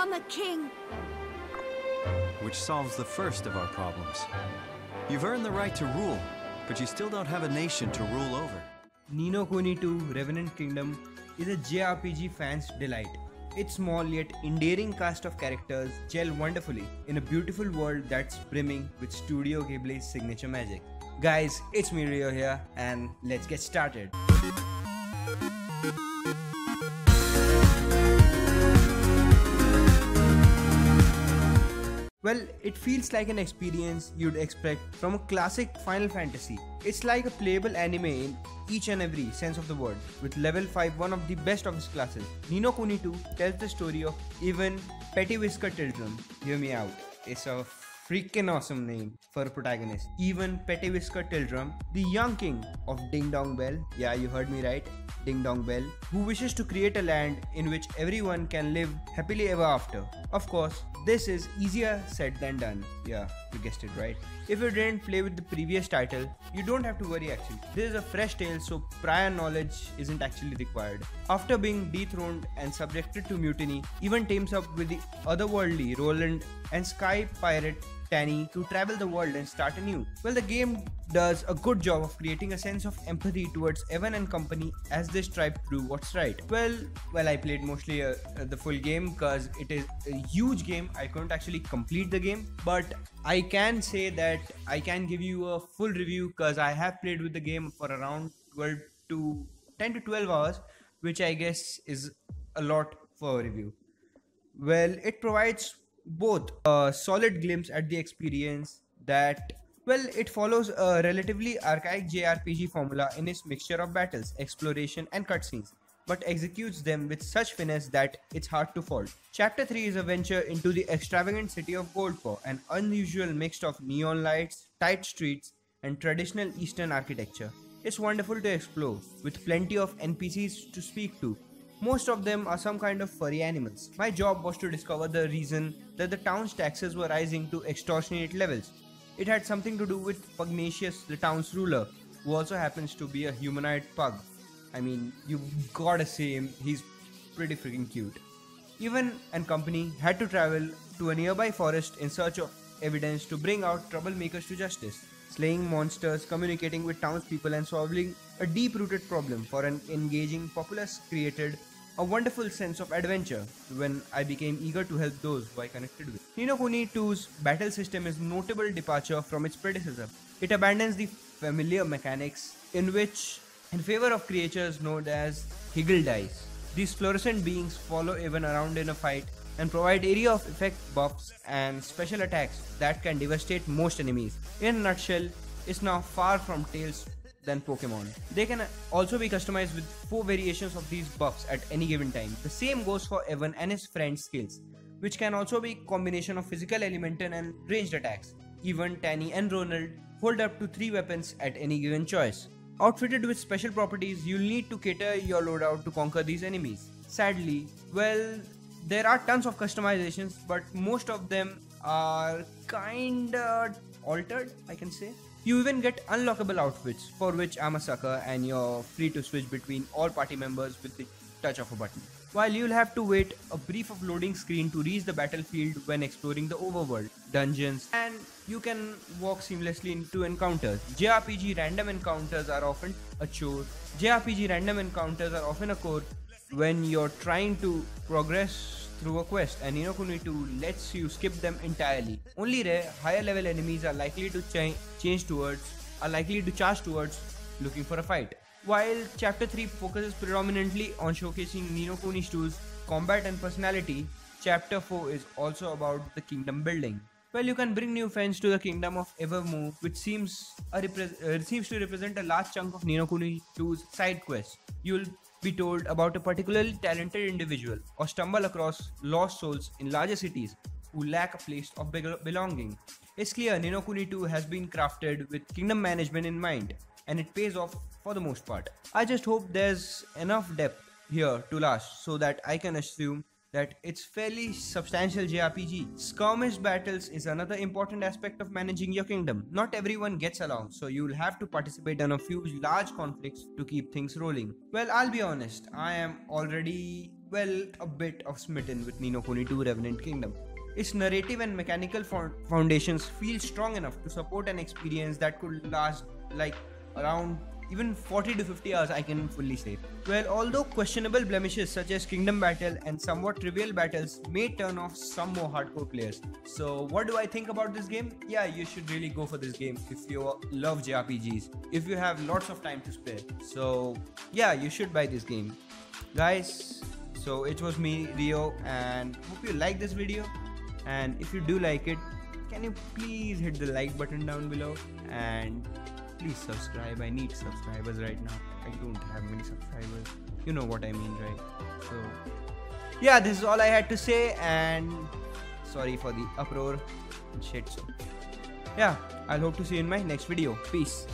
become a king. Which solves the first of our problems. You've earned the right to rule, but you still don't have a nation to rule over. Ni no Kuni II Revenant Kingdom is a JRPG fan's delight. Its small yet endearing cast of characters gel wonderfully in a beautiful world that's brimming with Studio Ghibli's signature magic. Guys, it's me Rio here, and let's get started. Well, it feels like an experience you'd expect from a classic Final Fantasy. It's like a playable anime in each and every sense of the word, with level 5 one of the best of its classes. Ni no Kuni II tells the story of even Petty Whisker Tildrum. Hear me out, it's a freaking awesome name for a protagonist. Even Petty Whisker Tildrum, the young king of Ding Dong Bell, yeah, you heard me right, Ding Dong Bell, who wishes to create a land in which everyone can live happily ever after. Of course, this is easier said than done. Yeah, you guessed it right. If you didn't play with the previous title, you don't have to worry actually. This is a fresh tale, so prior knowledge isn't actually required. After being dethroned and subjected to mutiny, even teams up with the otherworldly Roland and Sky Pirate Tanny to travel the world and start anew. Well, the game does a good job of creating a sense of empathy towards Evan and company as they strive to do what's right. Well, I played mostly the full game because it is a huge game. I couldn't actually complete the game, but I can say that I can give you a full review because I have played with the game for around 10 to 12 hours, which I guess is a lot for a review. Well, it provides both a solid glimpse at the experience that, well, it follows a relatively archaic JRPG formula in its mixture of battles, exploration and cutscenes, but executes them with such finesse that it's hard to fault. Chapter 3 is a venture into the extravagant city of Goldpaw, an unusual mix of neon lights, tight streets and traditional Eastern architecture. It's wonderful to explore, with plenty of NPCs to speak to. Most of them are some kind of furry animals. My job was to discover the reason that the town's taxes were rising to extortionate levels. It had something to do with Pugnacious, the town's ruler, who also happens to be a humanoid pug. I mean, you gotta say him, he's pretty freaking cute. Evan and company had to travel to a nearby forest in search of evidence to bring out troublemakers to justice, slaying monsters, communicating with townspeople and solving a deep-rooted problem for an engaging populace created a wonderful sense of adventure when I became eager to help those who I connected with. Ni no Kuni II's battle system is a notable departure from its predecessor. It abandons the familiar mechanics in favor of creatures known as Higgle dice. These fluorescent beings follow Evan around in a fight and provide area of effect buffs and special attacks that can devastate most enemies. In a nutshell, it's now far from Tales than Pokemon. They can also be customized with 4 variations of these buffs at any given time. The same goes for Evan and his friend's skills, which can also be a combination of physical, elemental and ranged attacks. Evan, Tanny and Ronald hold up to 3 weapons at any given choice. Outfitted with special properties, you'll need to cater your loadout to conquer these enemies. Sadly, well, there are tons of customizations, but most of them are kinda altered, I can say. You even get unlockable outfits, for which I'm a sucker, and you're free to switch between all party members with the touch of a button. While you'll have to wait a brief of loading screen to reach the battlefield when exploring the overworld, dungeons, and you can walk seamlessly into encounters. JRPG random encounters are often a chore. JRPG random encounters are often a chore when you're trying to progress through a quest, and Ni no Kuni II lets you skip them entirely. Only rare, higher level enemies are likely to charge towards looking for a fight. While Chapter 3 focuses predominantly on showcasing Ni no Kuni II's combat and personality, Chapter 4 is also about the kingdom building. Well, you can bring new friends to the kingdom of Evermore, which seems to represent a large chunk of Ni no Kuni II's side quests. You'll be told about a particularly talented individual or stumble across lost souls in larger cities who lack a place of belonging. It's clear Ni no Kuni II has been crafted with kingdom management in mind, and it pays off for the most part. I just hope there's enough depth here to last so that I can assume that it's fairly substantial JRPG. Skirmish battles is another important aspect of managing your kingdom. Not everyone gets along, so you'll have to participate in a few large conflicts to keep things rolling. Well, I'll be honest, I am already, a bit of smitten with Ni no Kuni II Revenant Kingdom. Its narrative and mechanical foundations feel strong enough to support an experience that could last like around even 40 to 50 hours, I can fully say. Well, although questionable blemishes such as kingdom battle and somewhat trivial battles may turn off some more hardcore players. So what do I think about this game? Yeah, you should really go for this game if you love JRPGs, if you have lots of time to spare. So yeah, you should buy this game. Guys, so it was me, Rio, and hope you like this video. And if you do like it, can you please hit the like button down below, and please subscribe. I need subscribers right now. I don't have many subscribers. You know what I mean, right? So yeah, this is all I had to say, and sorry for the uproar and shit. So yeah, I'll hope to see you in my next video. Peace.